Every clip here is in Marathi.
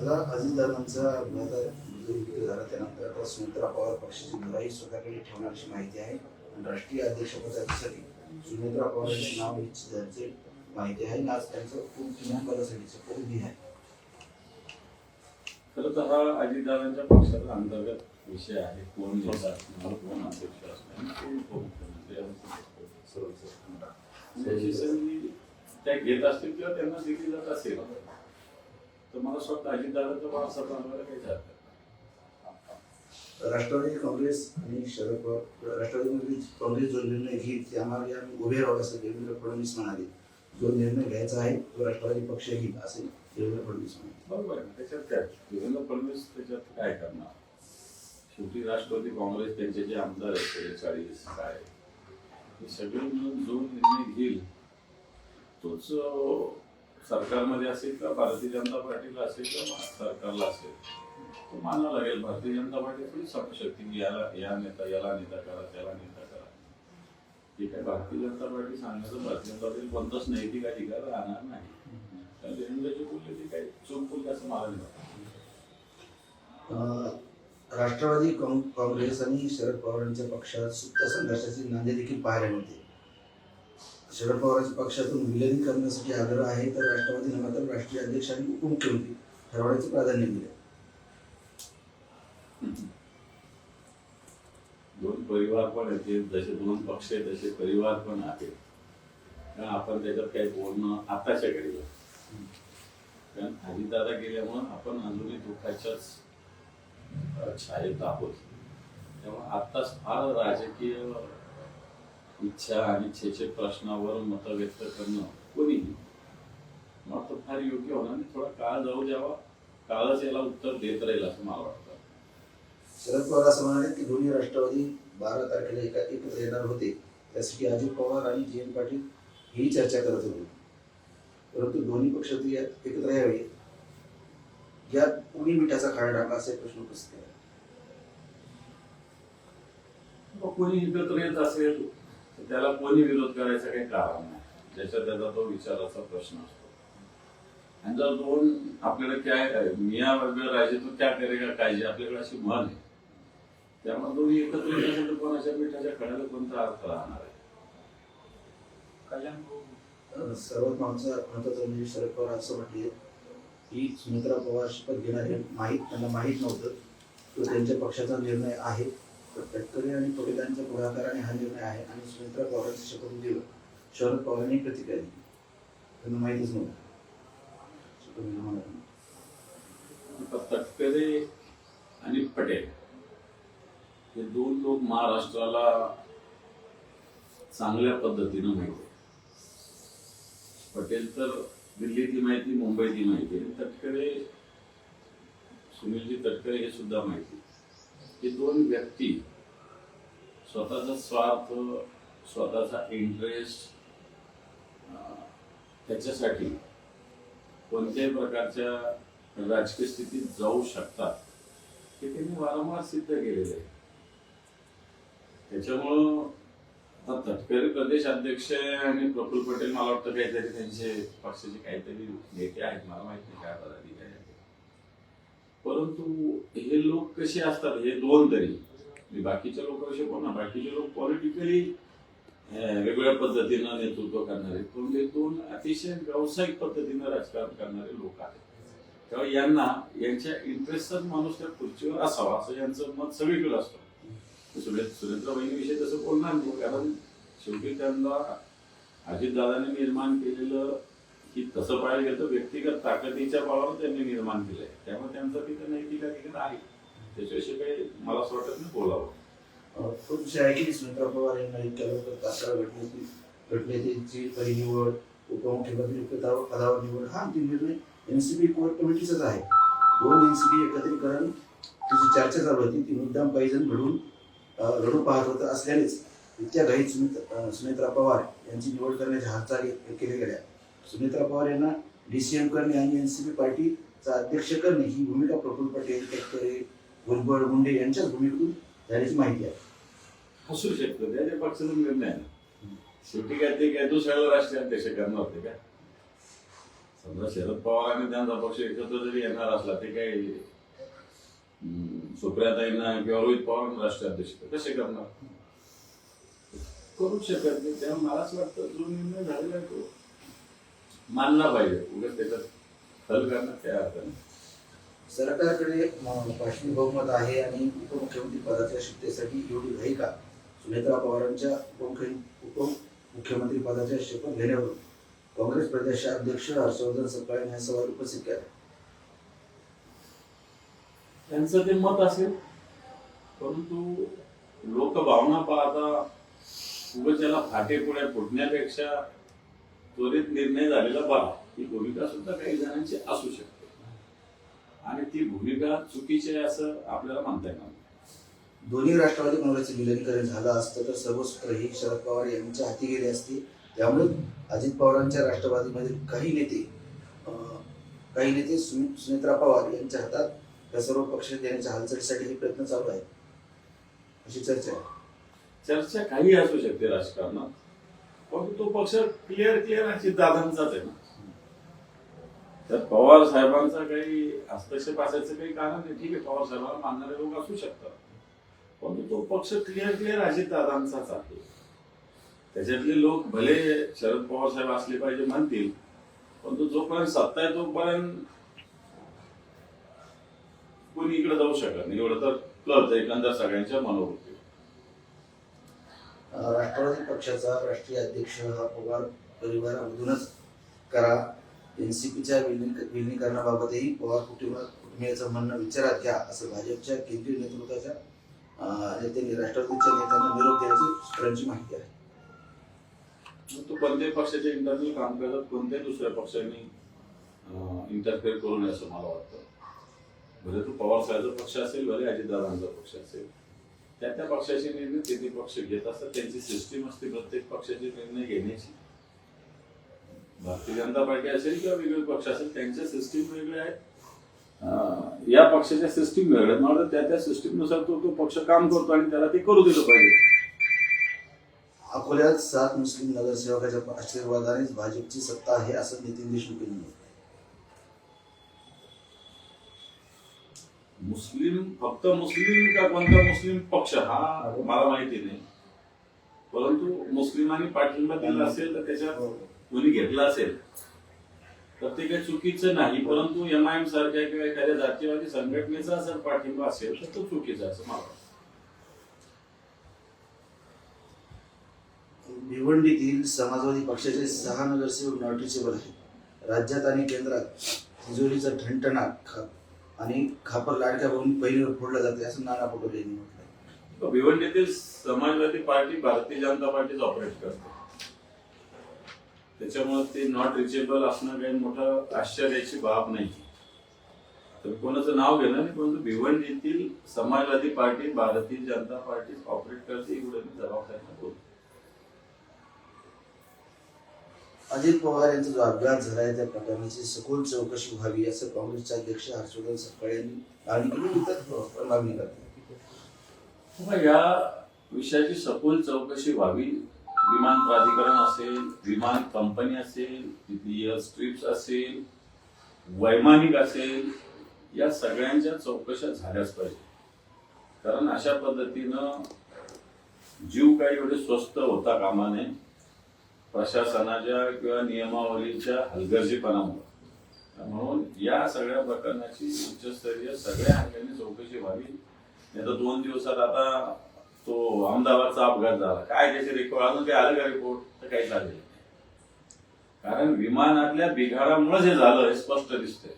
आता अजितदादांचा आता जो विक्री झाला त्यानंतर आता सुनेत्रा पवार पक्षाची लढाई स्वतःकडे ठेवण्याची माहिती आहे आणि राष्ट्रीय अध्यक्षपदासाठी सुनेत्रा पवार यांचे नाव निश्चित झाल्याचे माहिती आहे आणि आज त्यांचं पदासाठीचं उभी आहे. खरं तर हा अजितदादांच्या पक्षाचा अंतर्गत विषय आहे. कोण नेता असणार, कोण अध्यक्ष असणार, कोण उपमुख्यमंत्री त्याची संधी त्या घेत असतील किंवा त्यांना दिली जात असेल तर मला स्वतः अजितदादांचा वारसा बनवायला काही हरकत नाही. राष्ट्रवादी काँग्रेस आणि शरद पवार राष्ट्रवादी काँग्रेस जो निर्णय घेईल त्यामागे आम्ही उभे राहू असं देवेंद्र फडणवीस म्हणाले. जो निर्णय घ्यायचा आहे तो राष्ट्रवादी पक्ष घेईल असे देवेंद्र फडणवीस म्हणाले. बरोबर आहे. त्याच्यात काय देवेंद्र फडणवीस त्याच्यात काय करणार? शेवटी राष्ट्रवादी काँग्रेस त्यांचे जे आमदार आहेत 40 काय हे सगळे मिळून जो निर्णय घेईल तोच सरकारमध्ये असेल किंवा भारतीय जनता पार्टीला असेल किंवा सरकारला असेल तो मानावा लागेल. भारतीय जनता पार्टी थोडी शक्ती की या नेता याला नेता करा त्याला नेता करा. हे काय भारतीय जनता पार्टी सांगण्याचं भारतीय जनता पार्टी कोणताच नैतिक अधिकार राहणार नाही. कारण देवेंद्रजी बोलले ते काही चूक बोलले असं मला नाही वाटत. राष्ट्रवादी काँग्रेस आणि शरद पवारांच्या पक्षात सुप्त संघर्षाची नांदी देखील पाहायला मिळते. शरद पवारांच्या पक्षातून विलीन करण्यासाठी आग्रह आहे तर राष्ट्रवादीने मात्र राष्ट्रीय अध्यक्ष आणि उपमुख्यमंत्री ठरवण्याचे प्राधान्य दिले. दोन परिवार पण आहेत, जसे दोन पक्ष आहेत तसे परिवार पण आहेत. कारण आपण त्याच्यात काही बोलणं आताच्या घडीला कारण अजितदादा गेल्यामुळं आपण अजूनही दुःखाच्याच छायेत आहोत. त्यामुळे आत्ताच फार राजकीय इच्छा आणि इच्छेचे प्रश्नावर मत व्यक्त करणं कोणीही मग तो फार योग्य होणार नाही. थोडा काळ जाऊ द्यावा, काळच याला उत्तर देत राहील असं मला वाटतं. शरद पवार असं म्हणाले की दोन्ही राष्ट्रवादी 12 तारखेला एकत्र येणार होते. त्यासाठी अजित पवार आणि जी एन पाटील ही चर्चा करत होते. परंतु दोन्ही पक्ष एकत्र यावे यात कोणी मिठाचा खाडा टाकला असे प्रश्न उपस्थित केला. कोणी एकत्र येत असेल तर त्याला कोणी विरोध करायचा काही कारण नाही. ज्याचा त्याचा तो विचाराचा प्रश्न असतो. आणि जर दोन आपल्याला काय मिया वगैरे राजे तो क्या करेगा कायजे आपल्याकडे अशी म्हण आहे. त्यामुळे दोन्ही एकत्र येत असेल तर कोणाच्या मिठाच्या खड्याला कोणता अर्थ राहणार आहे? सर्वात महत्वाचं म्हणजे शरद पवार असं म्हटले की सुनेत्रा पवार शपथ घेणार हे त्यांना माहीत नव्हतं. तो त्यांच्या पक्षाचा निर्णय आहे. तटकरे आणि पटेलांच्या पुढाकाराने हा निर्णय आहे आणि सुनेत्रा पवारांची शपथविधीवर शरद पवारांनी प्रतिक्रिया दिली. त्यांना माहितीच नव्हतं. तटकरे आणि पटेल हे दोन लोक महाराष्ट्राला चांगल्या पद्धतीनं माहिती आहे. पटेल तर दिल्लीतली माहिती, मुंबईतली माहिती आहे. तटकरे सुनीलजी तटकरे हे सुद्धा माहिती. हे दोन व्यक्ती स्वतःचा स्वार्थ, स्वतःचा इंटरेस्ट त्याच्यासाठी कोणत्याही प्रकारच्या राजकीय स्थितीत जाऊ शकतात हे त्यांनी वारंवार सिद्ध केलेलं आहे. त्याच्यामुळं आता तटकरे प्रदेश अध्यक्ष आणि प्रफुल्ल पटेल मला वाटतं काहीतरी त्यांचे पक्षाचे काहीतरी नेते आहेत. मला माहित नाही काय पदाधिकारी आहेत. परंतु हे लोक कसे असतात हे दोन तरी बाकीच्या लोकांविषयी बोलणार. बाकीचे लोक पॉलिटिकली वेगवेगळ्या पद्धतीनं नेतृत्व करणारे पण हे दोन अतिशय व्यावसायिक पद्धतीनं राजकारण करणारे लोक आहेत. तेव्हा यांच्या इंटरेस्टचाच माणूस त्या खुर्चीवर असावा असं यांचं मत सगळीकडे असतं. सुरेंद्र बहिणीविषयी तसं बोलणार नाही कारण शेवटी त्यांना अजितदादांनी निर्माण केलेलं की तसं पाहायला गेलं तर व्यक्तिगत ताकदीच्या बळावर त्यांनी निर्माण केलंय. त्यामुळे त्यांचं तिथं नैतिक अधिकार आहे. त्याच्याविषयी काही मला असं वाटत नाही बोलावं. तो विषय आहे की सुनेत्रा पवार यांना इतक्या लवकर तात्काळ घटनेची परिनिवड, उपमुख्यमंत्री पदावर निवड हा अंतिम निर्णय एनसीपी कोर कमिटीचाच आहे. 2 एनसीपी एकत्रीकरण तिची चर्चा चालू होती. ती मुद्दाम काही जण लढू पाहत होत असल्यानेच इतक्या घाईत सुनेत्रा पवार यांची निवड करण्याच्या हालचाली केल्या गेल्या. सुनेत्रा पवार यांना डीसीएम करणे आणि एनसीपी पार्टीचा अध्यक्ष करणे ही भूमिका प्रफुल्ल पटेल, तटकरे, भुजबळ, मुंडे यांच्याच भूमिकेतून झाल्याची माहिती आहे. असू शकतं त्याच्या पक्षाचा निर्णय आहे. शेवटी काय ते काय दुसऱ्याला राष्ट्रीय अध्यक्ष करणार होते का? समजा शरद पवार आणि त्यांचा पक्ष एकत्र जरी येणार असला ते काही सुप्रियाताईंना किंवा रोहित पवार राष्ट्राध्यक्ष कसे करणार? करूच शकत नाही. त्यामुळे मला असं वाटतं जो निर्णय झालेला आहे तो मानला पाहिजे. उगाच त्याच्यात हल करण्यात काय अर्थ नाही. सरकारकडे पाचवी बहुमत आहे आणि उपमुख्यमंत्री पदाच्या शक्तीसाठी एवढी घाई का? सुनेत्रा पवारांच्या उपमुख्यमंत्री पदाच्या शपथ घेण्यावरून काँग्रेस प्रदेश अध्यक्ष हर्षवर्धन सपकाळे यांनी सवाल उपस्थित केला. त्यांचं ते मत असेल, परंतु लोकभावना पाहता उगाच त्याला फाटेपुड्या फुटण्यापेक्षा त्वरित निर्णय झालेला बरा ही भूमिका सुद्धा काही जणांची असू शकते आणि ती भूमिका चुकीची आहे असं आपल्याला म्हणता येणार नाही. दोन्ही राष्ट्रवादी काँग्रेसचे विलीनीकरण झालं असतं तर सर्व सूत्र ही शरद पवार यांच्या हाती गेली असती. त्यामुळे अजित पवारांच्या राष्ट्रवादीमधील काही नेते सुनेत्रा पवार यांच्या हातात या सर्व पक्ष देण्याच्या हालचालीसाठी हे प्रयत्न चालू आहेत अशी चर्चा आहे. चर्चा काही असू शकते राजकारणात, पण तो पक्ष क्लिअर अजितदादांचाच आहे ना. तर पवार साहेबांचा काही हस्तक्षेप असायचं काही कारण नाही. ठीक आहे, पवार साहेबांना मानणारे लोक असू शकतात, पण तो पक्ष क्लिअर अजितदादांचाच आहे. त्याच्यातले लोक भले शरद पवार साहेब असले पाहिजे म्हणतील, पण तो जोपर्यंत सत्ता आहे तोपर्यंत कोणी इकडे जाऊ शकत नाही. एवढं तर कळतं एकंदर सगळ्यांच्या मनोवृत्ती. राष्ट्रवादी पक्षाचा राष्ट्रीय अध्यक्ष हा पवार परिवारामधूनच करा. एनसीपीच्या विलीनीकरणाबाबतही पवार कुटुंबियाचं म्हणणं विचारात घ्या असं भाजपच्या केंद्रीय नेतृत्वाच्या नेत्यांनी राष्ट्रवादीच्या नेत्यांना निरोप दिल्याची सूत्रांची माहिती आहे. तो कोणत्याही पक्षाचे इंटरनल काम करतात, कोणत्याही दुसऱ्या पक्षाने इंटरफेअर करू नये असं मला वाटतं. भले तो पवार साहेबांचा पक्ष असेल, भले अजितदादांचा पक्ष असेल, त्या पक्षाचे निर्णय ते पक्ष घेत असतात. त्यांची सिस्टीम असते प्रत्येक पक्षाचे निर्णय घेण्याची. भारतीय जनता पार्टी असेल किंवा वेगवेगळे पक्ष असेल, त्यांच्या सिस्टीम वेगळ्या आहेत, या पक्षाच्या सिस्टीम वेगळ्या आहेत. मला त्या सिस्टीमनुसार तो पक्ष काम करतो आणि त्याला ते करू दिलं पाहिजे. अकोल्यात 7 मुस्लिम नगरसेवकाच्या आशीर्वादानेच भाजपची सत्ता आहे असं नितीन देशमुख यांनी म्हटलं. फक्त मुस्लिम का कोणता मुस्लिम पक्ष हा मला माहिती नाही, परंतु मुस्लिमांनी पाठिंबा दिला असेल तर त्याच्यात कोणी घेतला असेल तर ते काही चुकीचं नाही. परंतु MIM सारख्या किंवा एखाद्या जातीवादी संघटनेचा जर पाठिंबा असेल तर तो चुकीचा असं मला वाटतं. भिवंडीतील समाजवादी पक्षाचे 6 नगरसेवक नॉन रिचेबल आहेत. राज्यात आणि केंद्रात तिजोरीचा ठणठणाट आणि खापर लाडक्या बहिणीवर फोडला जाते असं नाना पटोले यांनी म्हटलं. भिवंडीतील समाजवादी पार्टी भारतीय जनता पार्टीच ऑपरेट करते, त्याच्यामुळे ते नॉट रिचेबल असणं काही मोठं आश्चर्याची बाब नाही. तर कोणाचं नाव घेणं नाही, परंतु भिवंडीतील समाजवादी party Bharatiya Janata party operate करते एवढं मी जबाबदारीने बोलतो. अजित पवार यांचा जो अपघात झालाय त्या प्रकरणाची सखोल चौकशी व्हावी असं काँग्रेसचे अध्यक्ष हर्षवर्धन सपकाळे यांनी मागणी करतात. या विषयाची सखोल चौकशी व्हावी. विमान प्राधिकरण असेल, विमान कंपनी असेल, तिथली एअर स्ट्रिप्स असेल, वैमानिक असेल, या सगळ्यांच्या चौकशा झाल्याच पाहिजे. कारण अशा पद्धतीनं जीव काही एवढे स्वस्त होता कामा नये प्रशासनाच्या किंवा नियमावलीच्या हलगर्जीपणामुळे. म्हणून या सगळ्या प्रकरणाची उच्चस्तरीय सगळ्या अंगाने चौकशी व्हावी. नाही तर 2 दिवसात आता तो अहमदाबादचा अपघात झाला, काय त्याचे रिपोर्ट अजून काही आलं का रिपोर्ट? तर काही झालेलं नाही. कारण विमानातल्या बिघाडामुळे जे झालं हे स्पष्ट दिसतंय.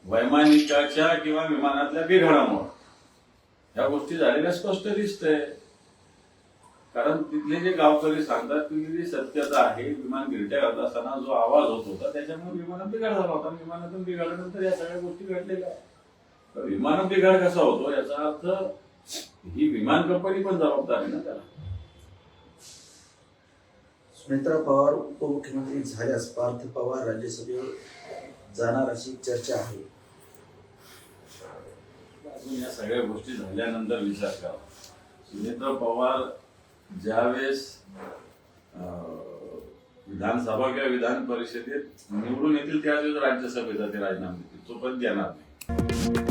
वैमानिकाच्या किंवा विमानातल्या बिघाडामुळे या गोष्टी झालेल्या स्पष्ट दिसतंय. कारण तिथले जे गावकरी सांगतात की सत्यता आहे, विमान गिरट्या करत असताना जो आवाज होत होता त्याच्यामुळे विमानात बिघाड झाला होता. विमानातून बिघाडल्यानंतर या सगळ्या गोष्टी घडलेल्या आहेत. विमानात बिघाड कसा होतो याचा अर्थ ही विमान कंपनी पण जबाबदार आहे ना त्याला. सुनेत्रा पवार उपमुख्यमंत्री झाल्यास पार्थ पवार राज्यसभेवर जाणार अशी चर्चा आहे. अजून या सगळ्या गोष्टी झाल्यानंतर विचार करा. सुनेत्रा पवार ज्यावेळेस विधानसभा किंवा विधान परिषदेत निवडून येतील त्यावेळेस राज्यसभेचा ते राजीनामा देतील, तोपर्यंत देणार नाही.